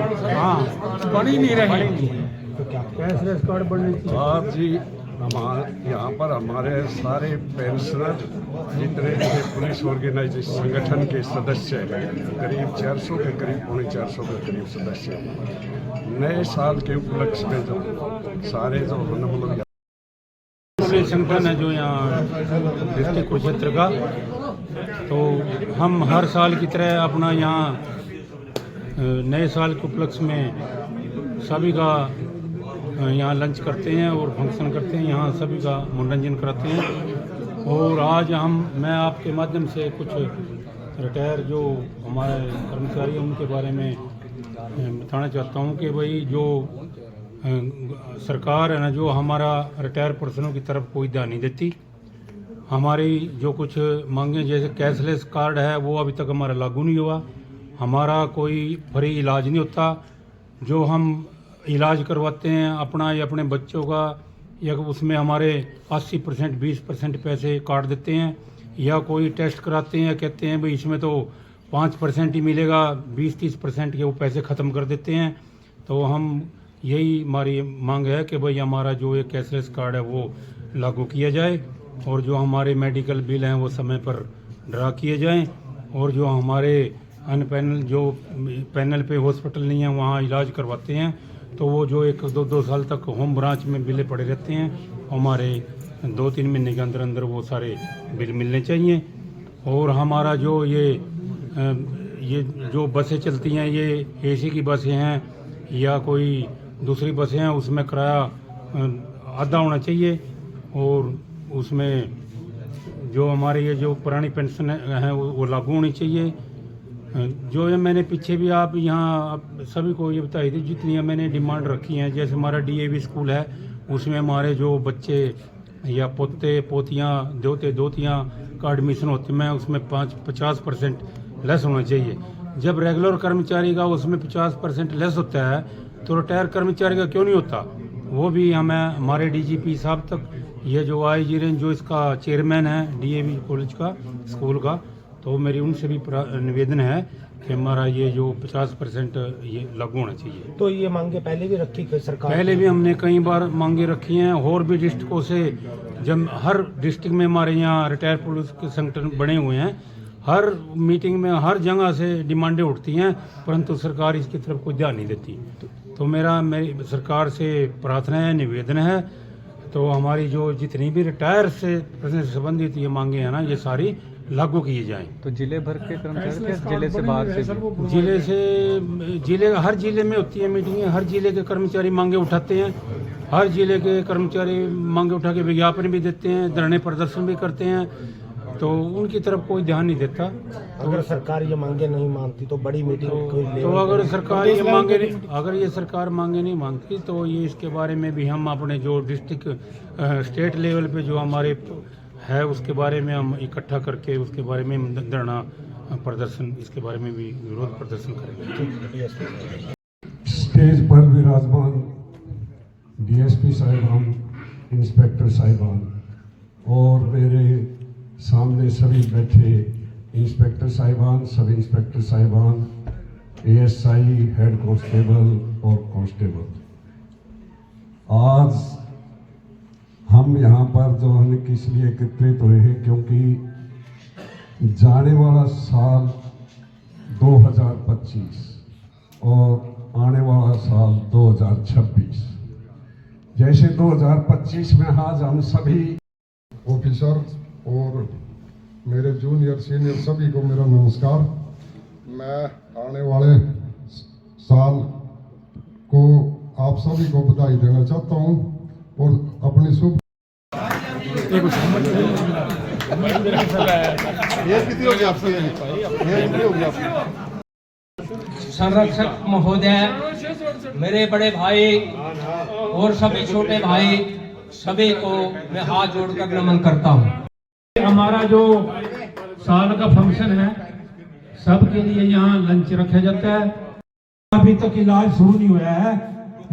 हाँ, बनी नहीं रही। तो क्या कैशलेस कार्ड बनने चाहिए? आप जी हमारे यहाँ पर हमारे सारे पेंशनर जितने भी पुलिस ऑर्गेनाइजेशन संगठन के सदस्य हैं, करीब 400 के करीब 450 के करीब सदस्य हैं। नए साल के उपलक्ष्य में जो सारे जो हम लोग संगठन है जो यहाँ डिस्ट्रिक्ट कुरुक्षेत्र का, तो हम हर साल की तरह अपना यहाँ नए साल के उपलक्ष्य में सभी का यहाँ लंच करते हैं और फंक्शन करते हैं, यहाँ सभी का मनोरंजन कराते हैं। और आज मैं आपके माध्यम से कुछ रिटायर जो हमारे कर्मचारी हैं उनके बारे में बताना चाहता हूँ कि भाई जो सरकार है ना, जो हमारा रिटायर पर्सनों की तरफ कोई ध्यान नहीं देती। हमारी जो कुछ मांगे जैसे कैशलेस कार्ड है वो अभी तक हमारा लागू नहीं हुआ, हमारा कोई फ्री इलाज नहीं होता। जो हम इलाज करवाते हैं अपना या अपने बच्चों का, या उसमें हमारे 80% 20% पैसे काट देते हैं, या कोई टेस्ट कराते हैं कहते हैं भाई इसमें तो 5% ही मिलेगा, 20-30% के वो पैसे ख़त्म कर देते हैं। तो हम यही हमारी मांग है कि भाई हमारा जो ये कैशलेस कार्ड है वो लागू किया जाए, और जो हमारे मेडिकल बिल हैं वो समय पर ड्रा किए जाएं, और जो हमारे अनपैनल जो पैनल पे हॉस्पिटल नहीं है वहाँ इलाज करवाते हैं तो वो जो 1-2 साल तक होम ब्रांच में बिलें पड़े रहते हैं, हमारे 2-3 महीने के अंदर अंदर वो सारे बिल मिलने चाहिए। और हमारा जो ये जो बसें चलती हैं, ये एसी की बसें हैं या कोई दूसरी बसें हैं, उसमें किराया आधा होना चाहिए, और उसमें जो हमारे ये जो पुरानी पेंशन है वो लागू होनी चाहिए। जो ये मैंने पीछे भी आप यहाँ सभी को ये बताई थी, जितनी मैंने डिमांड रखी हैं, जैसे हमारा DAV स्कूल है उसमें हमारे जो बच्चे या पोते पोतियाँ दोते दोतियाँ का एडमिशन होते हैं उसमें 50% लेस होना चाहिए। जब रेगुलर कर्मचारी का उसमें 50% लेस होता है तो रिटायर कर्मचारी का क्यों नहीं होता? वो भी हमें हमारे DGP साहब तक, ये जो IG रेंज जो इसका चेयरमैन है DAV कॉलेज का स्कूल का, तो मेरी उनसे भी निवेदन है कि हमारा ये जो 50% ये लागू होना चाहिए। तो ये मांगे पहले भी रखी सरकार? पहले भी हमने कई बार मांगे रखी हैं, और भी डिस्ट्रिक्टों से, जब हर डिस्ट्रिक्ट में हमारे यहाँ रिटायर पुलिस के संगठन बने हुए हैं, हर मीटिंग में हर जगह से डिमांडें उठती हैं, परंतु सरकार इसकी तरफ कोई ध्यान नहीं देती। तो मेरी सरकार से प्रार्थना है, निवेदन है, तो हमारी जो जितनी भी रिटायर से संबंधित ये मांगे हैं ना, ये सारी लागू किए जाएं। तो जिले भर के कर्मचारी, जिले से बाहर से हर जिले में होती है मीटिंगें, हर जिले के कर्मचारी मांगे उठाते हैं, हर जिले के कर्मचारी मांगे उठा के विज्ञापन भी देते हैं, धरने प्रदर्शन भी करते हैं, तो उनकी तरफ कोई ध्यान नहीं देता। अगर सरकार ये मांगे नहीं मानती तो बड़ी मीटिंग तो अगर सरकार ये सरकार मांगे नहीं मांगती तो ये इसके बारे में भी हम अपने जो डिस्ट्रिक्ट स्टेट लेवल पे जो हमारे है उसके बारे में हम इकट्ठा करके उसके बारे में धरना प्रदर्शन, इसके बारे में भी विरोध प्रदर्शन करेंगे। स्टेज पर विराजमान DSP साहिबान, इंस्पेक्टर साहिबान और मेरे सामने सभी बैठे इंस्पेक्टर साहिबान, सब इंस्पेक्टर साहिबान, ASI, हेड कांस्टेबल और कांस्टेबल, आज हम यहाँ पर जो है किस लिए एकत्रित हुए हैं, क्योंकि जाने वाला साल 2025 और आने वाला साल 2026, जैसे 2025 में आज हम सभी ऑफिसर और मेरे जूनियर सीनियर सभी को मेरा नमस्कार। मैं आने वाले साल को आप सभी को बधाई देना चाहता हूं और अपनी शुभ संरक्षक महोदय, मेरे बड़े भाई और सभी छोटे भाई, सभी को मैं हाथ जोड़कर नमन करता हूँ। हमारा जो साल का फंक्शन है सबके लिए यहाँ लंच रखा जाता है। अभी तक इलाज शुरू नहीं हुआ है।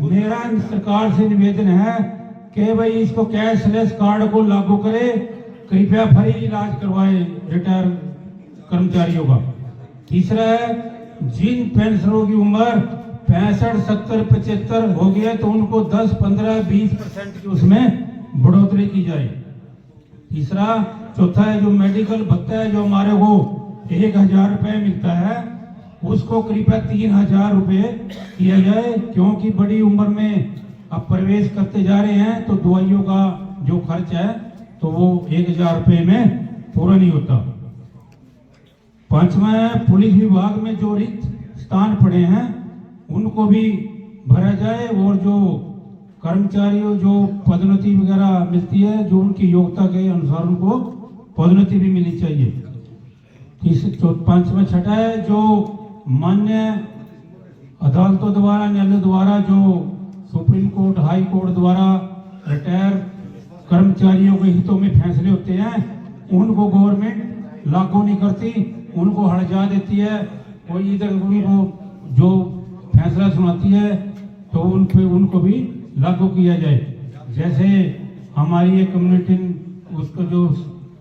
मेरा सरकार से निवेदन है कि भाई इसको कैशलेस कार्ड को लागू करे, कृपया फ्री इलाज करवाए रिटायर कर्मचारियों का। तीसरा है, जिन पेंशनरों की उम्र 65, 70, 75 हो गया तो उनको 10, 15, 20% की उसमें बढ़ोतरी की जाए। तीसरा, चौथा है जो मेडिकल भत्ता है जो हमारे को 1000 रुपये मिलता है, उसको कृपया 3000 रुपये किया जाए, क्योंकि बड़ी उम्र में अब प्रवेश करते जा रहे हैं तो दवाइयों का जो खर्च है तो वो 1000 रुपये में पूरा नहीं होता। पांचवा है, पुलिस विभाग में जो रिक्त स्थान पड़े हैं उनको भी भरा जाए, और जो कर्मचारियों जो पदोन्नति वगैरह मिलती है जो उनकी योग्यता के अनुसार उनको पदोन्नति भी मिलनी चाहिए। पांचवा छठा है, जो मान्य अदालतों द्वारा, न्यायालय द्वारा, जो सुप्रीम कोर्ट, हाई कोर्ट द्वारा रिटायर कर्मचारियों के हितों में फैसले होते हैं उनको गवर्नमेंट लागू नहीं करती, उनको हटा देती है। कोई इधर उनको जो फैसला सुनाती है तो उनको भी लागू किया जाए। जैसे हमारी एक कम्युनिटी उसको जो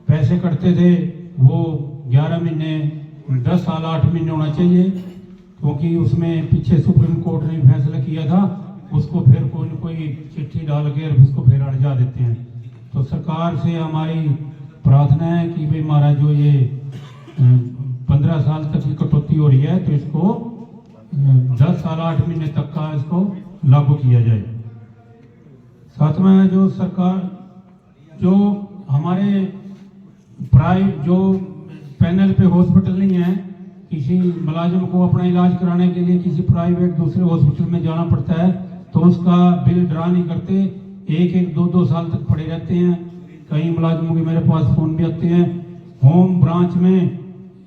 पैसे कटते थे वो 11 महीने, 10 साल, 8 महीने होना चाहिए, क्योंकि उसमें पीछे सुप्रीम कोर्ट ने फैसला किया था, उसको फिर कोई न कोई चिट्ठी डाल के उसको फिर हटा देते हैं। तो सरकार से हमारी प्रार्थना है कि भाई हमारा जो ये 15 साल तक की कटौती हो रही है तो इसको 10 साल 8 महीने तक का इसको लागू किया जाए। सातवां है, जो सरकार जो हमारे जो पैनल पे हॉस्पिटल नहीं है, किसी मुलाजिम को अपना इलाज कराने के लिए किसी प्राइवेट दूसरे हॉस्पिटल में जाना पड़ता है तो उसका बिल ड्रा नहीं करते, 1-2 साल तक पड़े रहते हैं। कई मुलाजिमों के मेरे पास फोन भी आते हैं, होम ब्रांच में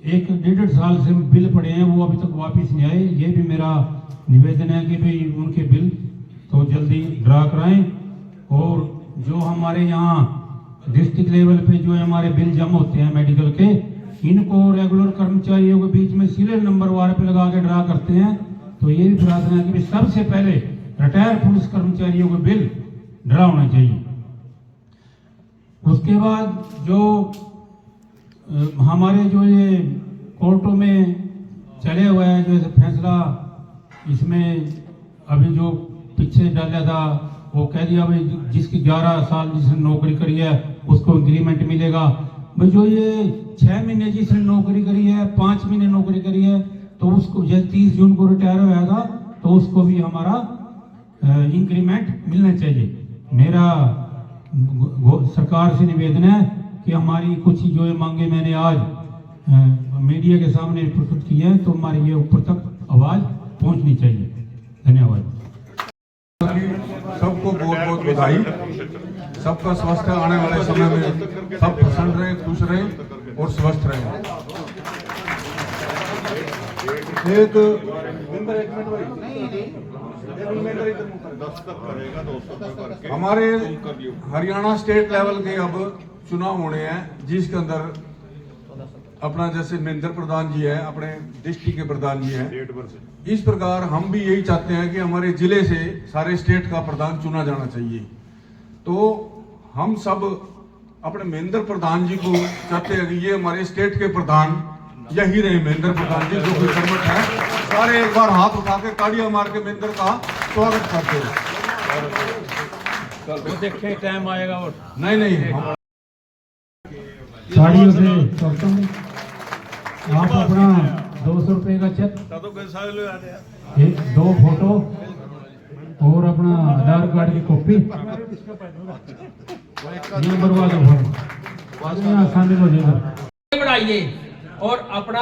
1-1.5 साल से बिल पड़े हैं, वो अभी तक वापस नहीं आए। ये भी मेरा निवेदन है कि भाई उनके बिल तो जल्दी ड्रा कराएं, और जो हमारे यहाँ डिस्ट्रिक्ट लेवल पे जो हमारे बिल जमा होते हैं मेडिकल के, इनको रेगुलर कर्मचारियों के बीच में सीरियल नंबर वार पे लगा के ड्रा करते हैं। तो ये भी प्रार्थना है कि सबसे पहले रिटायर पुलिस कर्मचारियों के बिल ड्रा होना चाहिए। उसके बाद जो हमारे जो ये कोर्टों में चले हुए हैं जो फैसला, इसमें अभी जो पीछे डाला था वो कह दिया भाई जिसकी 11 साल जिसने नौकरी करी है उसको इंक्रीमेंट मिलेगा। भाई जो ये 6 महीने जिसने नौकरी करी है, 5 महीने नौकरी करी है, तो उसको जैसे 30 जून को रिटायर हुआ था तो उसको भी हमारा इंक्रीमेंट मिलना चाहिए। मेरा सरकार से निवेदन है कि हमारी कुछ जो ये मांगे मैंने आज मीडिया के सामने प्रस्तुत की है तो हमारी ये ऊपर तक आवाज पहुंचनी चाहिए। धन्यवाद। सबको बहुत बहुत बधाई। सबका स्वास्थ्य आने वाले समय में सब प्रसन्न रहे, खुश रहे और स्वस्थ रहे। हमारे हरियाणा स्टेट लेवल के अब चुनाव होने हैं, जिसके अंदर अपना जैसे महेंद्र प्रधान जी है, अपने डिस्ट्रिक्ट के प्रधान जी हैं, इस प्रकार हम भी यही चाहते हैं कि हमारे जिले से सारे स्टेट का प्रधान चुना जाना चाहिए। तो हम सब अपने महेंद्र प्रधान जी को चाहते हैं कि ये हमारे स्टेट के प्रधान यही रहे, महेंद्र प्रधान जी जो कोई कर्मठ है, सारे एक बार हाथ उठा के ताड़ियां मार के महेंद्र का स्वागत करते हैं। वो देखें टाइम आएगा और नहीं साड़ियों से चलता हूँ। आप अपना 200 रुपये का चेक, 2 फोटो और अपना आधार कार्ड की कॉपी ये बनवा दो, शामिल हो जाएगा। बढ़ाइए और अपना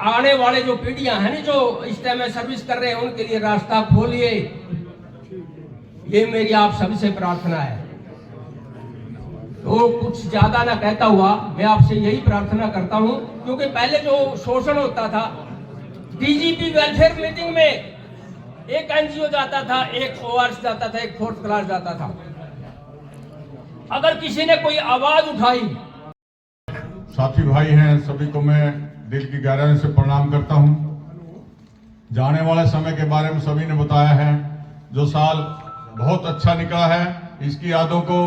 आने वाले जो पीढ़ियां हैं जो इस टाइम में सर्विस कर रहे हैं उनके लिए रास्ता खोलिए, ये मेरी आप सभी से प्रार्थना है। तो कुछ ज्यादा ना कहता हुआ मैं आपसे यही प्रार्थना करता हूं, क्योंकि पहले जो शोषण होता था, डीजीपी वेलफेयर मीटिंग में एक एनजीओ जाता था, एक ओआरएस जाता था, एक 4th क्लास जाता था। अगर किसी ने कोई आवाज उठाई, साथी भाई हैं, सभी को मैं दिल की गहराई से प्रणाम करता हूं। जाने वाले समय के बारे में सभी ने बताया है। जो साल बहुत अच्छा निकला है, इसकी यादों को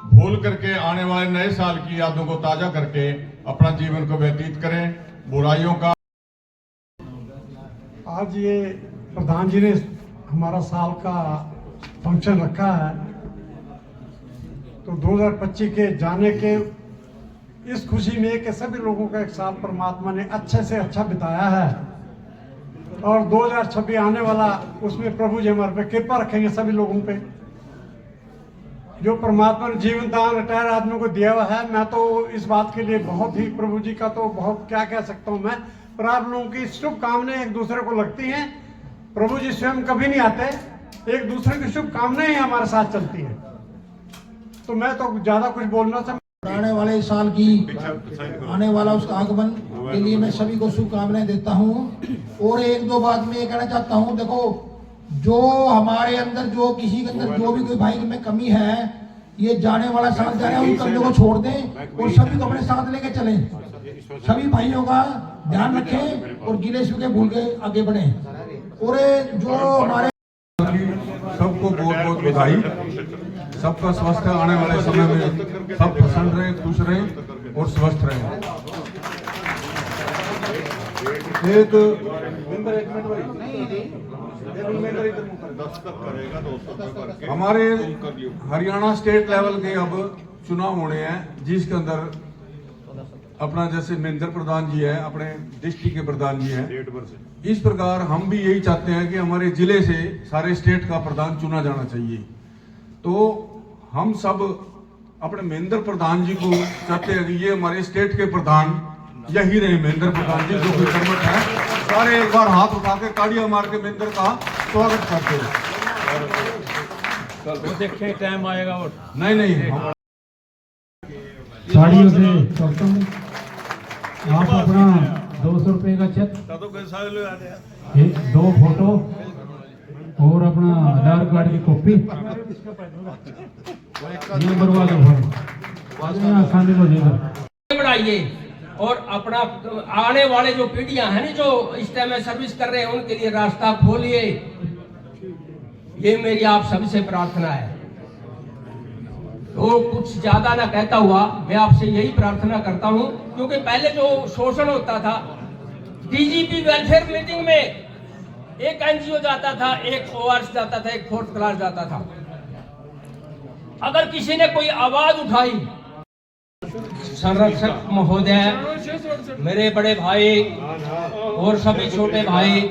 भूल करके आने वाले नए साल की यादों को ताजा करके अपना जीवन को व्यतीत करें। बुराइयों का आज ये प्रधान जी ने हमारा साल का फंक्शन रखा है, तो 2025 के जाने के इस खुशी में कि सभी लोगों का एक साल परमात्मा ने अच्छे से अच्छा बिताया है और 2026 आने वाला, उसमें प्रभु जी हमारे पे कृपा रखेंगे सभी लोगों पे। जो परमात्मा ने जीवन दान रिटायर आदमियों को दिया हुआ है, मैं तो इस बात के लिए बहुत ही, प्रभु जी का तो बहुत क्या कह सकता हूँ मैं, पर आप लोगों की शुभकामनाएं एक दूसरे को लगती हैं। प्रभु जी स्वयं कभी नहीं आते, एक दूसरे की शुभकामनाएं ही हमारे साथ चलती हैं। तो मैं तो ज्यादा कुछ बोलना चाहता, आने वाले साल की आने वाला उसका आगमन के लिए मैं सभी को शुभकामनाएं देता हूं। और एक दो बात मैं ये कहना चाहता हूं, देखो जो हमारे अंदर, जो किसी के अंदर जो भी कोई भाई में कमी है, ये जाने वाला साल जा रहा है, उन कमियों को छोड़ दें और सभी को अपने साथ लेके चलें। सभी भाइयों का ध्यान रखें और गिले शिकवे भूल के आगे बढ़ें। और जो हमारे सबको बहुत बहुत बधाई, सबका स्वस्थ आने वाले समय में सब प्रसन्न रहे, खुश रहे और स्वस्थ रहे। हमारे हरियाणा स्टेट लेवल के अब चुनाव होने हैं, जिसके अंदर अपना जैसे महेंद्र प्रधान जी है, अपने डिस्ट्रिक्ट के प्रधान जी हैं, इस प्रकार हम भी यही चाहते हैं कि हमारे जिले से सारे स्टेट का प्रधान चुना जाना चाहिए। तो हम सब अपने महेंद्र प्रधान जी को चाहते हैं कि ये हमारे स्टेट के प्रधान यही रहे, महेंद्र प्रधान जी जो भी कर्मठ है, सारे एक बार हाथ उठा के ताड़ियां मार के महेंद्र का स्वागत करते हैं। देखें टाइम आएगा और नहीं साड़ियों से करता हूँ। आप अपना 200 रुपये का चेक, 2 फोटो और अपना आधार कार्ड की कॉपी बनवा दो, आसानी हो जाएगा। बढ़ाइए और अपना आने वाले जो पीढ़ियां हैं ना, जो इस टाइम में सर्विस कर रहे हैं, उनके लिए रास्ता खोलिए। ये मेरी आप सभी से प्रार्थना है। तो कुछ ज्यादा ना कहता हुआ मैं आपसे यही प्रार्थना करता हूं, क्योंकि पहले जो शोषण होता था, डीजीपी वेलफेयर मीटिंग में एक एनजीओ जाता था, एक ओआरएस जाता था, एक 4th क्लास जाता था। अगर किसी ने कोई आवाज उठाई, संरक्षक महोदय, मेरे बड़े भाई और सभी छोटे भाई,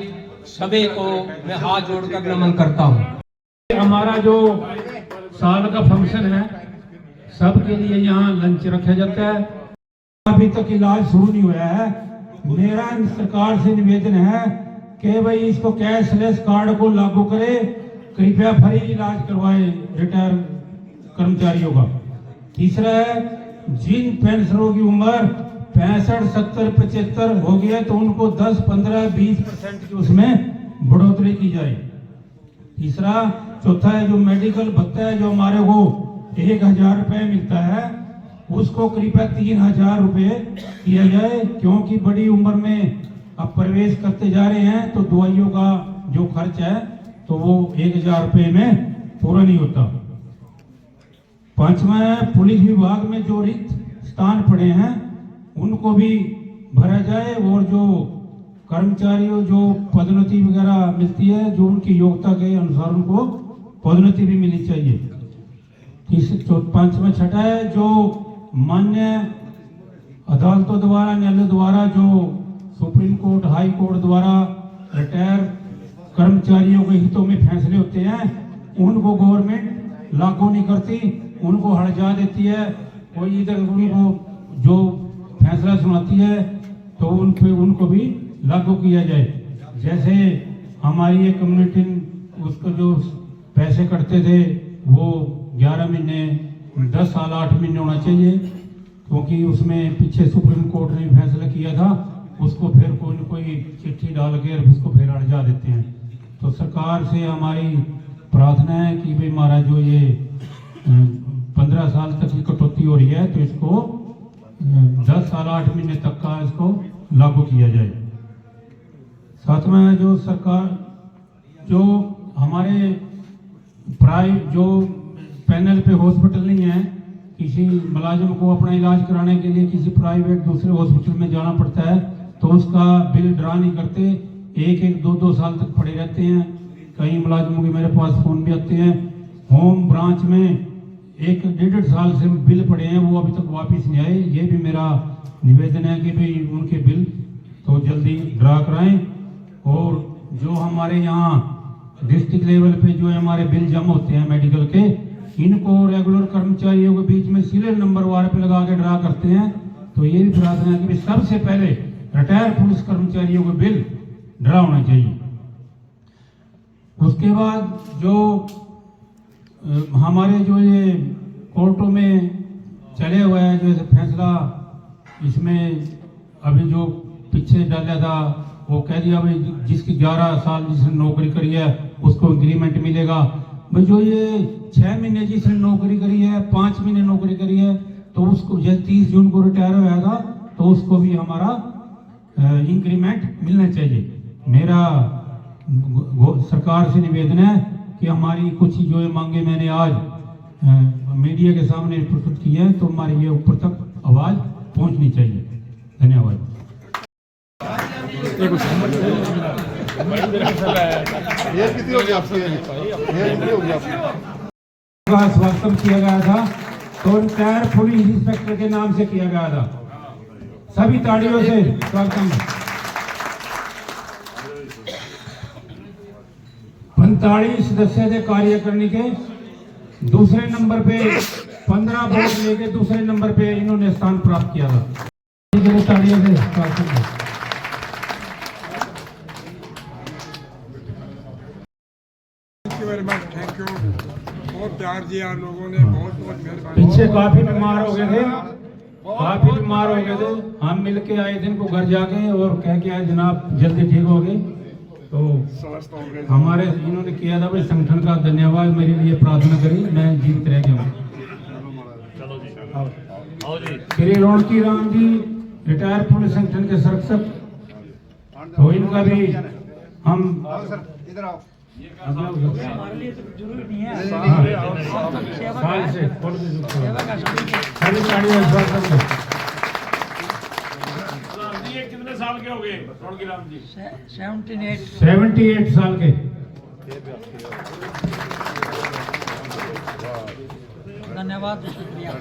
सभी को मैं हाथ जोड़कर नमन करता हूं। हमारा जो साल का फंक्शन है, सबके लिए यहाँ लंच रखा जाता है। अभी तक इलाज शुरू नहीं हुआ है। मेरा सरकार से निवेदन है कि भाई इसको कैशलेस कार्ड को लागू करे, कृपया फ्री इलाज करवाए रिटायर कर्मचारियों का। तीसरा है, जिन पेंशनरों की उम्र 65, 70, 75 हो गई है, तो उनको 10, 15, 20% की उसमें बढ़ोतरी की जाए। तीसरा, चौथा है जो मेडिकल भत्ता है, जो हमारे को 1000 रुपये मिलता है, उसको कृपया 3000 रुपये किया जाए, क्योंकि बड़ी उम्र में अब प्रवेश करते जा रहे हैं, तो दवाइयों का जो खर्च है तो वो 1000 रुपये में पूरा नहीं होता। पांचवा है, पुलिस विभाग में जो रिक्त स्थान पड़े हैं उनको भी भरा जाए, और जो कर्मचारियों जो पदोन्नति वगैरह मिलती है, जो उनकी योग्यता के अनुसार उनको पदोन्नति भी मिलनी चाहिए। पांचवा छठा है, जो मान्य अदालतों द्वारा, न्यायालयों द्वारा, जो सुप्रीम कोर्ट, हाई कोर्ट द्वारा रिटायर कर्मचारियों के हितों में फैसले होते हैं, उनको गवर्नमेंट लागू नहीं करती, उनको हटा देती है। कोई इधर उनको जो फैसला सुनाती है तो उनको भी लागू किया जाए। जैसे हमारी एक कम्युनिटी, उसको जो पैसे कटते थे वो 11 महीने, 10 साल, 8 महीने होना चाहिए, क्योंकि उसमें पीछे सुप्रीम कोर्ट ने फैसला किया था। उसको फिर कोई न कोई चिट्ठी डाल के उसको फिर हटा देते हैं। तो सरकार से हमारी प्रार्थना है कि भाई हमारा जो ये 15 साल तक की कटौती हो रही है, तो इसको 10 साल 8 महीने तक का इसको लागू किया जाए। सातवां है, जो सरकार जो हमारे जो पैनल पे हॉस्पिटल नहीं है, किसी मुलाजिम को अपना इलाज कराने के लिए किसी प्राइवेट दूसरे हॉस्पिटल में जाना पड़ता है, तो उसका बिल ड्रा नहीं करते। एक एक दो दो साल तक पड़े रहते हैं। कई मुलाजिमों के मेरे पास फ़ोन भी आते हैं। होम ब्रांच में एक डेढ़ साल से बिल पड़े हैं, वो अभी तक वापस नहीं आए। ये भी मेरा निवेदन है कि भाई उनके बिल तो जल्दी ड्रा कराएं। और जो हमारे यहाँ डिस्ट्रिक्ट लेवल पे जो हमारे बिल जमा होते हैं मेडिकल के, इनको रेगुलर कर्मचारियों के बीच में सीरियल नंबर वार पे लगा के ड्रा करते हैं। तो ये भी प्रार्थना है कि भाई सबसे पहले रिटायर्ड पुलिस कर्मचारियों के बिल ड्रा होना चाहिए। उसके बाद जो हमारे जो ये कोर्टों में चले हुए हैं जो फैसला, इसमें अभी जो पीछे डाला था वो कह दिया भाई जिसकी 11 साल जिसने नौकरी करी है उसको इंक्रीमेंट मिलेगा। भाई जो ये 6 महीने जिसने नौकरी करी है, 5 महीने नौकरी करी है, तो उसको जैसे 30 जून को रिटायर होगा तो उसको भी हमारा इंक्रीमेंट मिलना चाहिए। मेरा सरकार से निवेदन है कि हमारी कुछ जो ये मांगे मैंने आज मीडिया के सामने प्रस्तुत की है, तो हमारी ये ऊपर तक आवाज़ पहुंचनी चाहिए। धन्यवाद। स्वागतम किया गया था तो रिटायर पुलिस इंस्पेक्टर के नाम से किया गया था। सभी तालियों से स्वागतम। 45 सदस्य थे कार्यकारिणी के, दूसरे नंबर पे 15 वोट लेके दूसरे नंबर पे इन्होंने स्थान प्राप्त किया था। तालियों से स्वागतम। थैंक यू, बहुत प्यार दिया लोगों ने, बहुत बहुत मेहरबानी। पीछे काफी बीमार हो गए थे, काफी बीमार हो गए थे। हम मिलके आए थे इनको घर जाके और कह के आए जनाब जल्दी ठीक हो गए। तो हमारे इन्होंने किया था भाई संगठन का धन्यवाद, मेरे लिए प्रार्थना करी, मैं जीवित रह गया हूँ। श्री रौनकी राम जी रिटायर पुलिस संगठन के संरक्षक, तो इनका भी हम हमारे लिए तो जरूरी नहीं है। साल से कितने साल के हो गए रौनकी राम जी? 78 साल के। धन्यवाद, शुक्रिया।